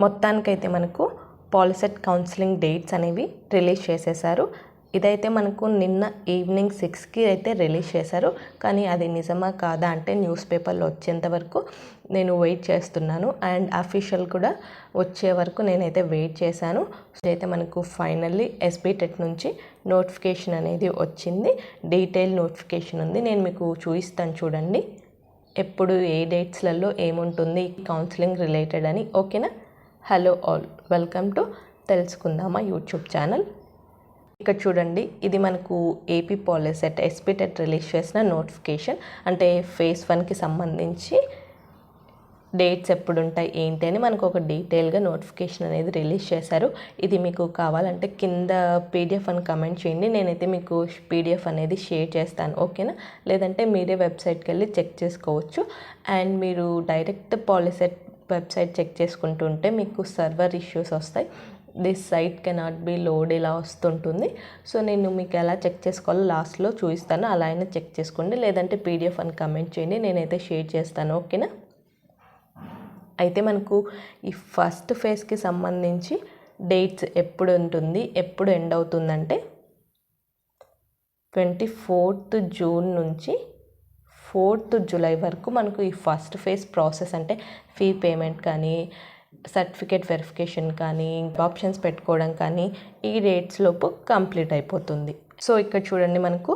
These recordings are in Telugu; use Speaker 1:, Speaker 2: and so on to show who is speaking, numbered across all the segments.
Speaker 1: మొత్తానికైతే మనకు పాలిసెట్ కౌన్సిలింగ్ డేట్స్ అనేవి రిలీజ్ చేసేసారు. ఇదైతే మనకు నిన్న ఈవినింగ్ 6కి అయితే రిలీజ్ చేశారు. కానీ అది నిజమా కాదా అంటే న్యూస్ పేపర్లో వచ్చేంత వరకు నేను వెయిట్ చేస్తున్నాను. అండ్ అఫీషియల్ కూడా వచ్చే వరకు నేనైతే వెయిట్ చేశాను. అయితే మనకు ఫైనల్లీ ఎస్బీ టెట్ నుంచి నోటిఫికేషన్ అనేది వచ్చింది. డీటెయిల్ నోటిఫికేషన్ ఉంది. నేను మీకు చూపిస్తాను చూడండి, ఎప్పుడు ఏ డేట్స్లలో ఏముంటుంది కౌన్సిలింగ్ రిలేటెడ్ అని. ఓకేనా? హలో ఆల్, వెల్కమ్ టు తెలుసుకుందామా యూట్యూబ్ ఛానల్. ఇక్కడ చూడండి, ఇది మనకు AP POLYCET SB TET release చేసిన నోటిఫికేషన్. అంటే ఫేజ్ 1కి సంబంధించి డేట్స్ ఎప్పుడు ఉంటాయి ఏంటి అని మనకు ఒక డీటెయిల్గా నోటిఫికేషన్ అనేది రిలీజ్ చేశారు. ఇది మీకు కావాలంటే కింద పీడిఎఫ్ అని కమెంట్ చేయండి, నేనైతే మీకు పీడిఎఫ్ అనేది షేర్ చేస్తాను. ఓకేనా? లేదంటే మీరే వెబ్సైట్కి వెళ్ళి చెక్ చేసుకోవచ్చు. అండ్ మీరు డైరెక్ట్ పాలిసెట్ వెబ్సైట్ చెక్ చేసుకుంటుంటే మీకు సర్వర్ ఇష్యూస్ వస్తాయి. This site cannot be load ఇలా వస్తుంటుంది. సో నేను మీకు ఎలా చెక్ చేసుకోవాలో లాస్ట్లో చూపిస్తాను, అలా అయినా చెక్ చేసుకోండి. లేదంటే పీడిఎఫ్ అని కమెంట్ చేయండి, నేనైతే షేర్ చేస్తాను. ఓకేనా? అయితే మనకు ఈ ఫస్ట్ ఫేజ్కి సంబంధించి డేట్స్ ఎప్పుడు ఉంటుంది, ఎప్పుడు ఎండ్ అవుతుందంటే 24th జూన్ నుంచి 4th జూలై వరకు మనకు ఈ ఫస్ట్ ఫేజ్ ప్రాసెస్ అంటే ఫీ పేమెంట్ కానీ, సర్టిఫికేట్ వెరిఫికేషన్ కానీ, ఆప్షన్స్ పెట్టుకోవడం కానీ ఈ డేట్స్ లోపు కంప్లీట్ అయిపోతుంది. సో ఇక్కడ చూడండి, మనకు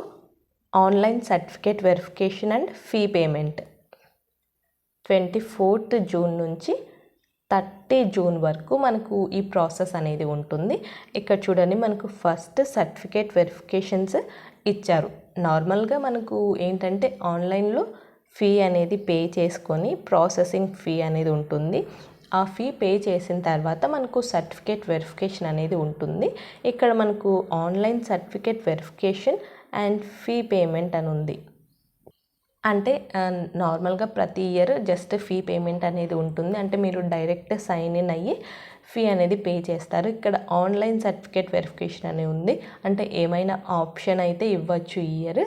Speaker 1: online certificate verification and fee payment 24th June నుంచి 30 జూన్ వరకు మనకు ఈ ప్రాసెస్ అనేది ఉంటుంది. ఇక్కడ చూడండి, మనకు ఫస్ట్ సర్టిఫికేట్ వెరిఫికేషన్స్ ఇచ్చారు. నార్మల్గా మనకు ఏంటంటే ఆన్లైన్లో ఫీ అనేది పే చేసుకొని ప్రాసెసింగ్ ఫీ అనేది ఉంటుంది. ఆ ఫీ పే చేసిన తర్వాత మనకు సర్టిఫికేట్ వెరిఫికేషన్ అనేది ఉంటుంది. ఇక్కడ మనకు online certificate verification and fee payment అని ఉంది. అంటే నార్మల్గా ప్రతి ఇయర్ జస్ట్ ఫీ పేమెంట్ అనేది ఉంటుంది. అంటే మీరు డైరెక్ట్ సైన్ ఇన్ అయ్యి ఫీ అనేది పే చేస్తారు. ఇక్కడ ఆన్లైన్ సర్టిఫికేట్ వెరిఫికేషన్ అని ఉంది. అంటే ఏమైనా ఆప్షన్ అయితే ఇవ్వచ్చు ఈ ఇయర్,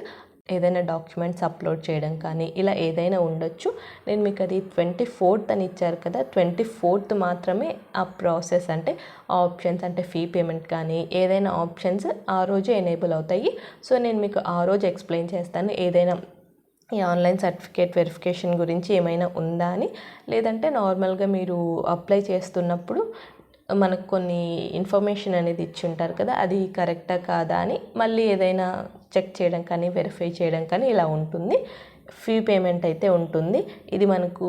Speaker 1: ఏదైనా డాక్యుమెంట్స్ అప్లోడ్ చేయడం కానీ ఇలా ఏదైనా ఉండొచ్చు. నేను మీకు అది 24th అని ఇచ్చారు కదా, 24th మాత్రమే ఆ ప్రాసెస్ అంటే ఆప్షన్స్ అంటే ఫీ పేమెంట్ కానీ ఏదైనా ఆప్షన్స్ ఆ రోజు ఎనేబుల్ అవుతాయి. సో నేను మీకు ఆ రోజు ఎక్స్ప్లెయిన్ చేస్తాను ఏదైనా ఈ ఆన్లైన్ సర్టిఫికేట్ వెరిఫికేషన్ గురించి ఏమైనా ఉందా అని. లేదంటే నార్మల్గా మీరు అప్లై చేస్తున్నప్పుడు మనకు కొన్ని ఇన్ఫర్మేషన్ అనేది ఇచ్చి ఉంటారు కదా, అది కరెక్టా కాదా అని మళ్ళీ ఏదైనా చెక్ చేయడం కానీ వెరిఫై చేయడం కానీ ఇలా ఉంటుంది. ఫీ పేమెంట్ అయితే ఉంటుంది. ఇది మనకు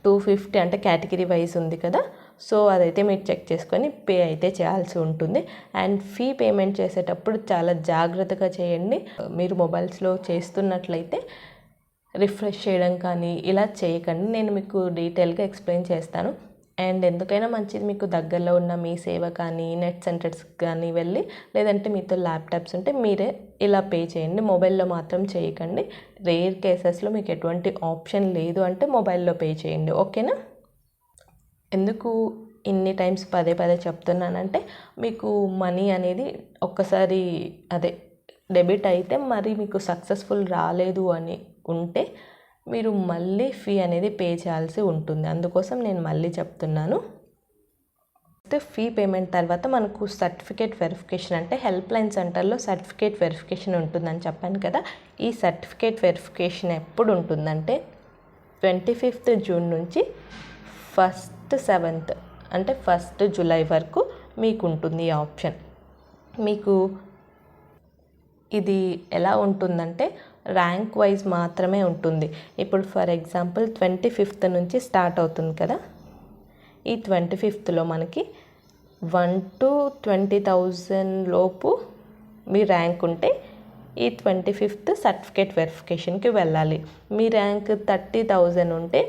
Speaker 1: 250 అంటే కేటగిరీ వైజ్ ఉంది కదా, సో అదైతే మీరు చెక్ చేసుకొని పే అయితే చేయాల్సి ఉంటుంది. అండ్ ఫీ పేమెంట్ చేసేటప్పుడు చాలా జాగ్రత్తగా చేయండి. మీరు మొబైల్స్లో చేస్తున్నట్లయితే రిఫ్రెష్ చేయడం కానీ ఇలా చేయకండి. నేను మీకు డీటెయిల్గా ఎక్స్ప్లెయిన్ చేస్తాను. అండ్ ఎందుకైనా మంచిది, మీకు దగ్గరలో ఉన్న మీ సేవ కానీ నెట్ సెంటర్స్ కానీ వెళ్ళి, లేదంటే మీతో ల్యాప్టాప్స్ ఉంటే మీరే ఇలా పే చేయండి. మొబైల్లో మాత్రం చేయకండి. రేర్ కేసెస్లో మీకు ఎటువంటి ఆప్షన్ లేదు అంటే మొబైల్లో పే చేయండి. ఓకేనా? ఎందుకు ఇన్ని టైమ్స్ పదే చెప్తున్నానంటే మీకు మనీ అనేది ఒక్కసారి డెబిట్ అయితే మరి మీకు సక్సెస్ఫుల్ రాలేదు అని ఉంటే మీరు మళ్ళీ ఫీ అనేది పే చేయాల్సి ఉంటుంది. అందుకోసం నేను మళ్ళీ చెప్తున్నాను. ఫీ పేమెంట్ తర్వాత మనకు సర్టిఫికేట్ వెరిఫికేషన్ అంటే హెల్ప్ లైన్ సెంటర్లో సర్టిఫికేట్ వెరిఫికేషన్ ఉంటుందని చెప్పాను కదా. ఈ సర్టిఫికేట్ వెరిఫికేషన్ ఎప్పుడు ఉంటుందంటే 25th జూన్ నుంచి 7th అంటే 1st జూలై వరకు మీకు ఉంటుంది ఈ ఆప్షన్. మీకు ఇది ఎలా ఉంటుందంటే ర్యాంక్ వైజ్ మాత్రమే ఉంటుంది. ఇప్పుడు ఫర్ ఎగ్జాంపుల్ 25th నుంచి స్టార్ట్ అవుతుంది కదా, ఈ 25thలో మనకి 1 to 20,000 లోపు మీ ర్యాంక్ ఉంటే ఈ 25th సర్టిఫికేట్ వెరిఫికేషన్కి వెళ్ళాలి. మీ ర్యాంక్ 30,000 ఉంటే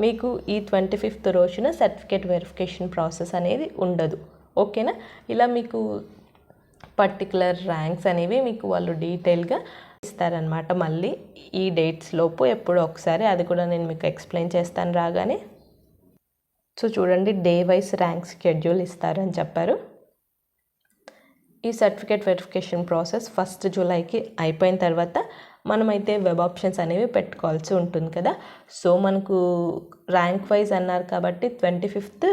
Speaker 1: మీకు ఈ 25th రోజున సర్టిఫికేట్ వెరిఫికేషన్ ప్రాసెస్ అనేది ఉండదు. ఓకేనా? ఇలా మీకు పర్టికులర్ ర్యాంక్స్ అనేవి మీకు వాళ్ళు డీటెయిల్గా ఇస్తారనమాట. మళ్ళీ ఈ డేట్స్ లోపు ఎప్పుడో ఒకసారి, అది కూడా నేను మీకు ఎక్స్ప్లెయిన్ చేస్తాను రాగానే. సో చూడండి, డే వైజ్ ర్యాంక్ షెడ్యూల్ ఇస్తారని చెప్పారు. ఈ సర్టిఫికేట్ వెరిఫికేషన్ ప్రాసెస్ 1st జూలైకి అయిపోయిన తర్వాత మనమైతే వెబ్ ఆప్షన్స్ అనేవి పెట్టుకోవాల్సి ఉంటుంది కదా. సో మనకు ర్యాంక్ వైజ్ అన్నారు కాబట్టి 25th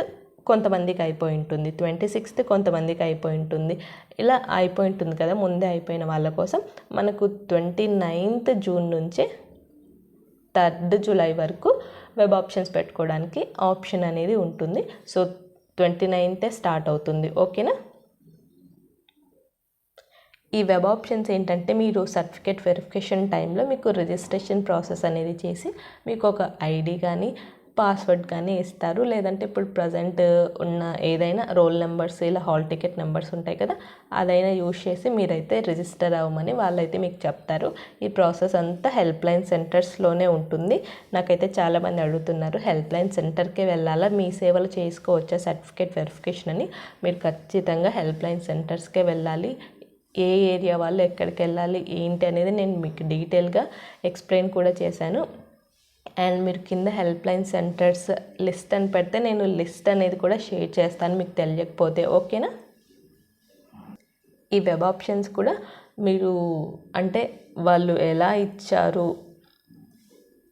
Speaker 1: కొంతమందికి అయిపోయి ఉంటుంది, 26th కొంతమందికి అయిపోయి ఉంటుంది, ఇలా అయిపోయి ఉంటుంది కదా. ముందే అయిపోయిన వాళ్ళ కోసం మనకు 29th జూన్ నుంచి 3rd జూలై వరకు వెబ్ ఆప్షన్స్ పెట్టుకోవడానికి ఆప్షన్ అనేది ఉంటుంది. సో 29th స్టార్ట్ అవుతుంది. ఓకేనా. ఈ వెబ్ ఆప్షన్స్ ఏంటంటే మీరు సర్టిఫికేట్ వెరిఫికేషన్ టైంలో మీకు రిజిస్ట్రేషన్ ప్రాసెస్ అనేది చేసి మీకు ఒక ఐడి కానీ పాస్వర్డ్ కానీ ఇస్తారు. లేదంటే ఇప్పుడు ప్రజెంట్ ఉన్న ఏదైనా రోల్ నెంబర్స్ ఇలా హాల్ టికెట్ నెంబర్స్ ఉంటాయి కదా, అదైనా యూజ్ చేసి మీరైతే రిజిస్టర్ అవ్వమని వాళ్ళైతే మీకు చెప్తారు. ఈ ప్రాసెస్ అంతా హెల్ప్ లైన్ సెంటర్స్లోనే ఉంటుంది. నాకైతే చాలామంది అడుగుతున్నారు హెల్ప్ లైన్ సెంటర్కే వెళ్ళాలా, మీ సేవలు చేసుకోవచ్చా సర్టిఫికేట్ వెరిఫికేషన్ అని. మీరు ఖచ్చితంగా హెల్ప్ లైన్ సెంటర్స్కే వెళ్ళాలి. ఏ ఏరియా వాళ్ళు ఎక్కడికి వెళ్ళాలి ఏంటి అనేది నేను మీకు డీటెయిల్గా ఎక్స్ప్లెయిన్ కూడా చేశాను. అండ్ మీరు కింద హెల్ప్ లైన్ సెంటర్స్ లిస్ట్ అని పెడితే నేను లిస్ట్ అనేది కూడా షేర్ చేస్తాను మీకు తెలియకపోతే. ఓకేనా. ఈ వెబ్ ఆప్షన్స్ కూడా మీరు అంటే వాళ్ళు ఎలా ఇచ్చారు,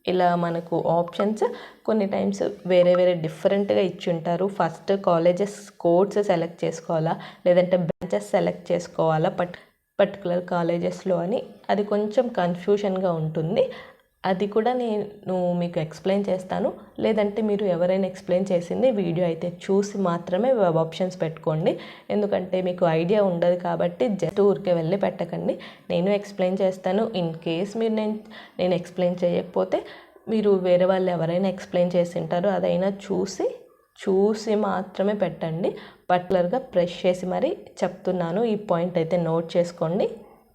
Speaker 1: ఇలా మనకు ఆప్షన్స్ కొన్ని టైమ్స్ వేరే వేరే డిఫరెంట్గా ఇచ్చుంటారు. ఫస్ట్ కాలేజెస్ కోడ్స్ సెలెక్ట్ చేసుకోవాలా లేదంటే బ్రాంచెస్ సెలెక్ట్ చేసుకోవాలా పర్టికులర్ కాలేజెస్లో అని, అది కొంచెం కన్ఫ్యూషన్గా ఉంటుంది. అది కూడా నేను మీకు ఎక్స్ప్లెయిన్ చేస్తాను. లేదంటే మీరు ఎవరైనా ఎక్స్ప్లెయిన్ చేసింది వీడియో అయితే చూసి మాత్రమే వెబ్ ఆప్షన్స్ పెట్టుకోండి. ఎందుకంటే మీకు ఐడియా ఉండదు కాబట్టి జస్ట్ ఊరికే వెళ్ళి పెట్టకండి. నేను ఎక్స్ప్లెయిన్ చేస్తాను. ఇన్ కేస్ మీరు నేను ఎక్స్ప్లెయిన్ చేయకపోతే మీరు వేరే వాళ్ళు ఎవరైనా ఎక్స్ప్లెయిన్ చేసి ఉంటారో అదైనా చూసి మాత్రమే పెట్టండి. పర్టికులర్గా ప్రెస్ చేసి మరీ చెప్తున్నాను. ఈ పాయింట్ అయితే నోట్ చేసుకోండి.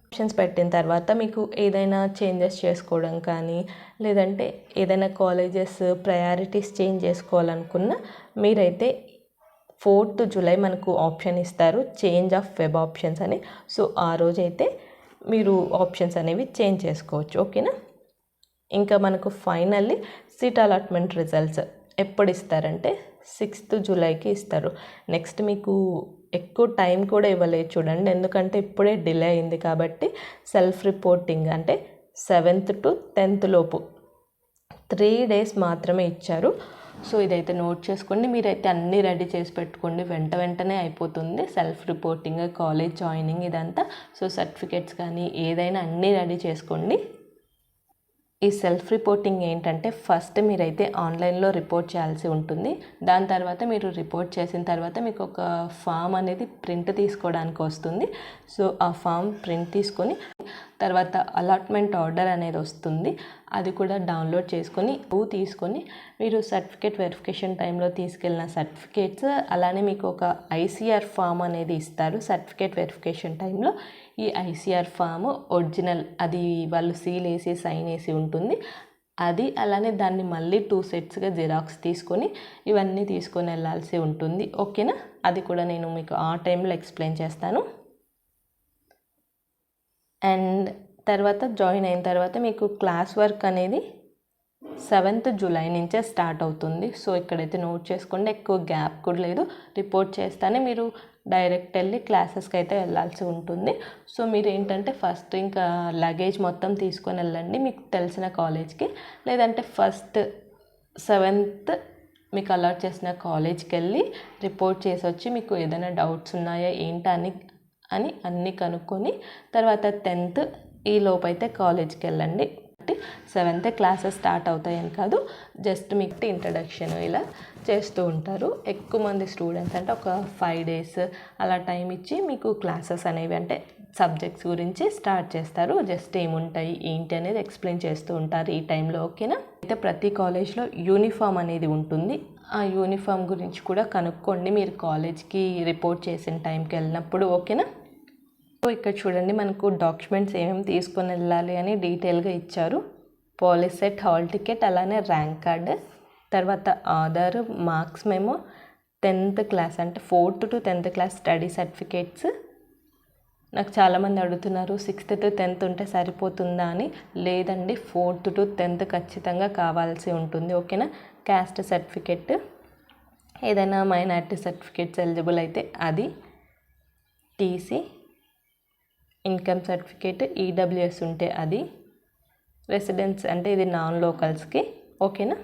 Speaker 1: ఆప్షన్స్ పెట్టిన తర్వాత మీకు ఏదైనా చేంజెస్ చేసుకోవడం కానీ లేదంటే ఏదైనా కాలేజెస్ ప్రయారిటీస్ చేంజ్ చేసుకోవాలనుకున్నా మీరైతే 4th జూలై మనకు ఆప్షన్ ఇస్తారు చేంజ్ ఆఫ్ వెబ్ ఆప్షన్స్ అని. సో ఆ రోజైతే మీరు ఆప్షన్స్ అనేవి చేంజ్ చేసుకోవచ్చు. ఓకేనా. ఇంకా మనకు ఫైనల్లీ సీట్ అలాట్మెంట్ రిజల్ట్స్ ఎప్పుడు ఇస్తారంటే 6th జూలైకి ఇస్తారు. నెక్స్ట్ మీకు ఎక్కువ టైం కూడా ఇవ్వలేదు చూడండి, ఎందుకంటే ఇప్పుడే డిలే అయింది కాబట్టి. సెల్ఫ్ రిపోర్టింగ్ అంటే 7th to 10th లోపు 3 days మాత్రమే ఇచ్చారు. సో ఇదైతే నోట్ చేసుకోండి. మీరైతే అన్నీ రెడీ చేసి పెట్టుకోండి, వెంటనే అయిపోతుంది సెల్ఫ్ రిపోర్టింగ్, కాలేజ్ జాయినింగ్ ఇదంతా. సో సర్టిఫికేట్స్ కానీ ఏదైనా అన్నీ రెడీ చేసుకోండి. ఈ సెల్ఫ్ రిపోర్టింగ్ ఏంటంటే ఫస్ట్ మీరైతే ఆన్లైన్లో రిపోర్ట్ చేయాల్సి ఉంటుంది. దాని తర్వాత మీరు రిపోర్ట్ చేసిన తర్వాత మీకు ఒక ఫామ్ అనేది ప్రింట్ తీసుకోవడానికి వస్తుంది. సో ఆ ఫామ్ ప్రింట్ తీసుకొని తర్వాత అలాట్మెంట్ ఆర్డర్ అనేది వస్తుంది, అది కూడా డౌన్లోడ్ చేసుకొని తీసుకొని మీరు సర్టిఫికేట్ వెరిఫికేషన్ టైంలో తీసుకెళ్ళిన సర్టిఫికేట్స్, అలానే మీకు ఒక ఐసీఆర్ ఫామ్ అనేది ఇస్తారు సర్టిఫికేట్ వెరిఫికేషన్ టైంలో. ఈ ఐసీఆర్ ఫామ్ ఒరిజినల్, అది వాళ్ళు సీల్ వేసి సైన్ వేసి ఉంటుంది అది. అలానే దాన్ని మళ్ళీ 2 setsగా జిరాక్స్ తీసుకొని ఇవన్నీ తీసుకొని వెళ్ళాల్సి ఉంటుంది. ఓకేనా. అది కూడా నేను మీకు ఆ టైంలో ఎక్స్ప్లెయిన్ చేస్తాను. అండ్ తర్వాత జాయిన్ అయిన తర్వాత మీకు క్లాస్ వర్క్ అనేది 7th జూలై నుంచే స్టార్ట్ అవుతుంది. సో ఇక్కడైతే నోట్ చేసుకోండి, ఎక్కువ గ్యాప్ కూడా లేదు. రిపోర్ట్ చేస్తానే మీరు డైరెక్ట్ వెళ్ళి క్లాసెస్కి అయితే వెళ్ళాల్సి ఉంటుంది. సో మీరు ఏంటంటే ఫస్ట్ ఇంకా లగేజ్ మొత్తం తీసుకొని వెళ్ళండి మీకు తెలిసిన కాలేజ్కి, లేదంటే ఫస్ట్ 7th మీకు అలాట్ చేసిన కాలేజ్కి వెళ్ళి రిపోర్ట్ చేసి వచ్చి మీకు ఏదైనా డౌట్స్ ఉన్నాయా ఏంటని అన్నీ కనుక్కొని తర్వాత 10th ఈ లోపైతే కాలేజ్కి వెళ్ళండి. 7th క్లాసెస్ స్టార్ట్ అవుతాయని కాదు, జస్ట్ మీకు ఇంట్రడక్షన్ ఇలా చేస్తూ ఉంటారు. ఎక్కువ మంది స్టూడెంట్స్ అంటే ఒక 5 days అలా టైం ఇచ్చి మీకు క్లాసెస్ అనేవి అంటే సబ్జెక్ట్స్ గురించి స్టార్ట్ చేస్తారు. జస్ట్ ఏముంటాయి ఏంటి అనేది ఎక్స్ప్లెయిన్ చేస్తూ ఉంటారు ఈ టైంలో. ఓకేనా. అయితే ప్రతి కాలేజ్లో యూనిఫామ్ అనేది ఉంటుంది. ఆ యూనిఫామ్ గురించి కూడా కనుక్కోండి మీరు కాలేజ్కి రిపోర్ట్ చేసిన టైంకి వెళ్ళినప్పుడు. ఓకేనా. సో ఇక్కడ చూడండి మనకు డాక్యుమెంట్స్ ఏమేమి తీసుకొని వెళ్ళాలి అని డీటెయిల్గా ఇచ్చారు. పాలిసెట్, హాల్ టికెట్, అలానే ర్యాంక్ కార్డు, తర్వాత Aadhaar, marks memo, 10th class అంటే 4th to 10th class study certificates. నాకు చాలామంది అడుగుతున్నారు 6th to 10th ఉంటే సరిపోతుందా అని. లేదండి, 4th to 10th ఖచ్చితంగా కావాల్సి ఉంటుంది. ఓకేనా. క్యాస్ట్ సర్టిఫికేట్, ఏదైనా మైనారిటీ సర్టిఫికేట్స్ ఎలిజిబుల్ అయితే అది, టీసీ, ఇన్కమ్ సర్టిఫికేట్, ఈడబ్ల్యూఎస్ ఉంటే అది, రెసిడెన్స్ అంటే ఇది నాన్ లోకల్స్కి. ఓకేనా,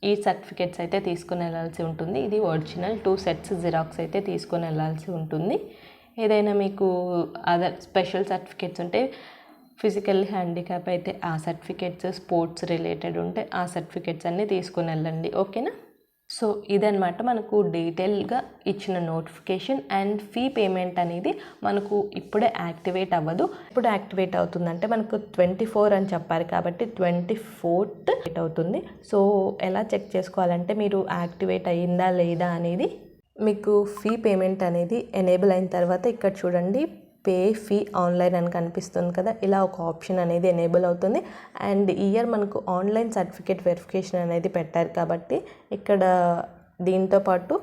Speaker 1: ఈ సర్టిఫికేట్స్ అయితే తీసుకుని వెళ్ళాల్సి ఉంటుంది. ఇది ఒరిజినల్ 2 సెట్స్ జిరాక్స్ అయితే తీసుకొని వెళ్ళాల్సి ఉంటుంది. ఏదైనా మీకు అదర్ స్పెషల్ సర్టిఫికేట్స్ ఉంటే, ఫిజికల్ హ్యాండిక్యాప్ అయితే ఆ సర్టిఫికేట్స్, స్పోర్ట్స్ రిలేటెడ్ ఉంటే ఆ సర్టిఫికేట్స్ అన్నీ తీసుకుని వెళ్ళండి. ఓకేనా. సో ఇదనమాట మనకు డీటెయిల్గా ఇచ్చిన నోటిఫికేషన్. అండ్ ఫీ పేమెంట్ అనేది మనకు ఇప్పుడే యాక్టివేట్ అవ్వదు. ఇప్పుడు యాక్టివేట్ అవుతుందంటే మనకు 24 అని చెప్పారు కాబట్టి 24th అవుతుంది. సో ఎలా చెక్ చేసుకోవాలంటే మీరు యాక్టివేట్ అయ్యిందా లేదా అనేది, మీకు ఫీ పేమెంట్ అనేది ఎనేబుల్ అయిన తర్వాత ఇక్కడ చూడండి పే ఫీ ఆన్లైన్ అని కనిపిస్తుంది కదా, ఇలా ఒక ఆప్షన్ అనేది ఎనేబుల్ అవుతుంది. అండ్ ఈ ఇయర్ మనకు ఆన్లైన్ సర్టిఫికేట్ వెరిఫికేషన్ అనేది పెట్టారు కాబట్టి ఇక్కడ దీంతో పాటు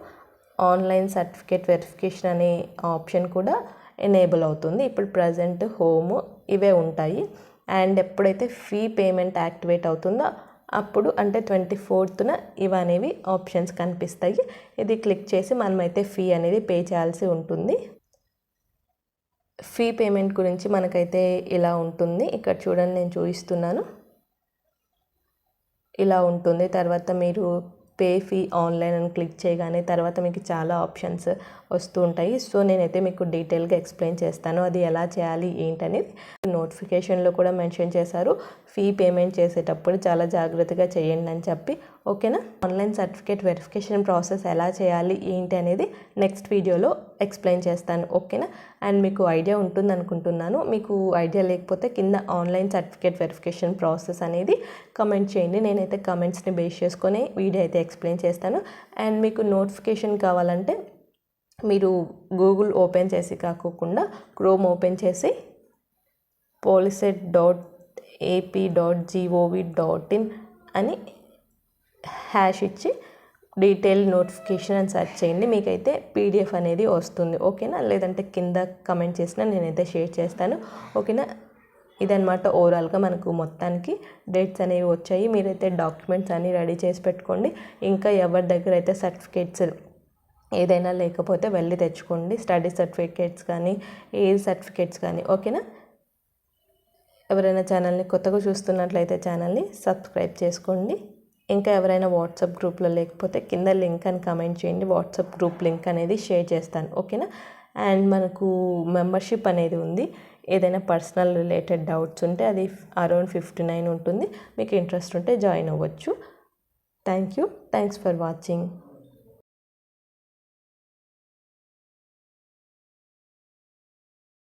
Speaker 1: ఆన్లైన్ సర్టిఫికేట్ వెరిఫికేషన్ అనే ఆప్షన్ కూడా ఎనేబుల్ అవుతుంది. ఇప్పుడు ప్రజెంట్ హోమ్ ఇవే ఉంటాయి. అండ్ ఎప్పుడైతే ఫీ పేమెంట్ యాక్టివేట్ అవుతుందో అప్పుడు అంటే 24th ఇవనేవి ఆప్షన్స్ కనిపిస్తాయి. ఇది క్లిక్ చేసి మనమైతే ఫీ అనేది పే చేయాల్సి ఉంటుంది. ఫీ పేమెంట్ గురించి మనకైతే ఇలా ఉంటుంది. ఇక్కడ చూడండి, నేను చూపిస్తున్నాను. ఇలా ఉంటుంది. తర్వాత మీరు పే ఫీ ఆన్లైన్ అని క్లిక్ చేయగానే తర్వాత మీకు చాలా ఆప్షన్స్ వస్తూ ఉంటాయి. సో నేనైతే మీకు డీటెయిల్గా ఎక్స్ప్లెయిన్ చేస్తాను అది ఎలా చేయాలి ఏంటనేది. నోటిఫికేషన్లో కూడా మెన్షన్ చేశారు, ఫీ పేమెంట్ చేసేటప్పుడు చాలా జాగ్రత్తగా చేయండి అని చెప్పి. ఓకేనా. ఆన్లైన్ సర్టిఫికేట్ వెరిఫికేషన్ ప్రాసెస్ ఎలా చేయాలి ఏంటి అనేది నెక్స్ట్ వీడియోలో ఎక్స్ప్లెయిన్ చేస్తాను. ఓకేనా. అండ్ మీకు ఐడియా ఉంటుంది అనుకుంటున్నాను. మీకు ఐడియా లేకపోతే కింద ఆన్లైన్ సర్టిఫికేట్ వెరిఫికేషన్ ప్రాసెస్ అనేది కమెంట్ చేయండి. నేనైతే కమెంట్స్ని బేస్ చేసుకొని వీడియో అయితే ఎక్స్ప్లెయిన్ చేస్తాను. అండ్ మీకు నోటిఫికేషన్ కావాలంటే మీరు గూగుల్ ఓపెన్ చేసి కాకోకుండా క్రోమ్ ఓపెన్ చేసి polycet.ap.gov.in అని హ్యాష్ ఇచ్చి డీటెయిల్ నోటిఫికేషన్ అని సెర్చ్ చేయండి. మీకైతే పీడిఎఫ్ అనేది వస్తుంది. ఓకేనా. లేదంటే కింద కమెంట్ చేసినా నేనైతే షేర్ చేస్తాను. ఓకేనా. ఇదనమాట ఓవరాల్గా మనకు మొత్తానికి డేట్స్ అనేవి వచ్చాయి. మీరైతే డాక్యుమెంట్స్ అన్నీ రెడీ చేసి పెట్టుకోండి. ఇంకా ఎవరి దగ్గర అయితే సర్టిఫికేట్స్ ఏదైనా లేకపోతే వెళ్ళి తెచ్చుకోండి. స్టడీ సర్టిఫికేట్స్ కానీ ఏజ్ సర్టిఫికేట్స్ కానీ. ఓకేనా. ఎవరైనా ఛానల్ని కొత్తగా చూస్తున్నట్లయితే ఛానల్ని సబ్స్క్రైబ్ చేసుకోండి. ఇంకా ఎవరైనా వాట్సాప్ గ్రూప్లో లేకపోతే కింద లింక్ అని కమెంట్ చేయండి. వాట్సాప్ గ్రూప్ లింక్ అనేది షేర్ చేస్తాను. ఓకేనా. అండ్ మనకు మెంబర్షిప్ అనేది ఉంది. ఏదైనా పర్సనల్ రిలేటెడ్ డౌట్స్ ఉంటే అది అరౌండ్ 59 ఉంటుంది. మీకు ఇంట్రెస్ట్ ఉంటే జాయిన్ అవ్వచ్చు. Thanks for watching.